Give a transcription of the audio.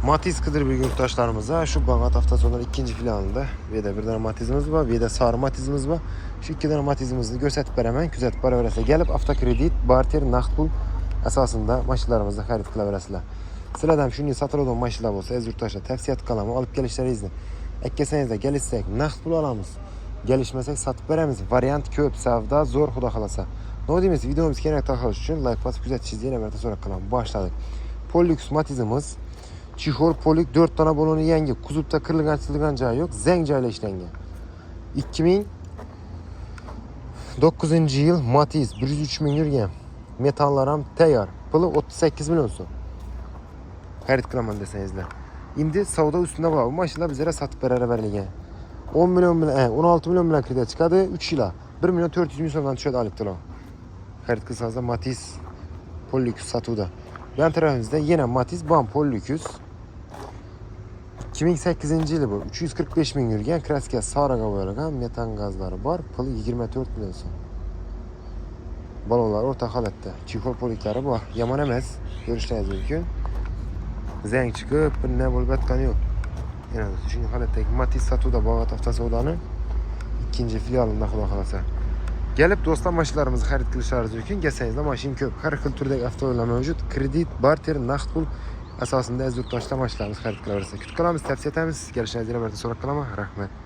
Matiz Kıdır bir yurttaşlarımıza şu Bağat hafta sonları ikinci filanında ve de bir tane Matizimiz var ve de sarı Matizimiz var. Şu iki tane Matizimizni gösterip beramen küzet para verese gelip hafta kredit, barter, naqd pul asasında maşinlarımızda xarid qilaverasizlar. Sizlardan shunday sotiladigan mashinalar bo'lsa, az yurtdoshlar tavsiya qilaman, olib kelishlaringizni. Kelsangiz kelishsak naqd pul olamiz. Kelishmasak sotib beramiz. Variant ko'p, savdo zo'r, xudo xolasa. Nima deymiz? Videomiz keyinroq tarqalishi uchun like bosib kuzatishingizni yana bir marta so'rab qolaman. Boshladik. Pollux Matizimiz Chixol Polik 4 tane balonu yangi. Kuzovda qirilgan joyi yo'q, zang joylar ishlangan. 2009 yil Matiz 103 ming yurgan. Metallar ham tayyor. Puli 38 million so'm. Xarid qilaman desangizlar. Endi savdo ustida bor. Bu mashinalar bizga sotib berilgan. 10 million bilan, 16 million bilan kredit chiqadi 3 yil. 1 million 400 ming so'mdan tushadi olibdilar. Xarid qilsangiz Matiz Pollux sotuvda. Yan tarafimizda yana Matiz Bam Pollux 2008 yili bu 345 ming yurgan, kraska sariga bo'yalgan, metan gazlari bor, puli 24 million so'm. Balonlar o'rta holatda. Chixol poliklari bor, yomon emas, ko'rishingiz mumkin. Zang chiqib, nima bo'lib yotgani yo'q. Yana shunday holatdagi Matiz sotuvda Bağat hafta savdoni ikinci filialida xudo xolasa. Gelip do'stlar mashinalarimizni xarid qilishlaringiz mumkin. Kelsangiz mashina ko'p, har xil turdagi avtomobillar mavjud. Kredit, barter, naqd pul asosida az yurtdoshlar mashinalarimizni xarid qilaverasiz. Kutib qolamiz, tavsiya etamiz. Kelishingizni yana bir marta so'rab qolaman. Rahmat.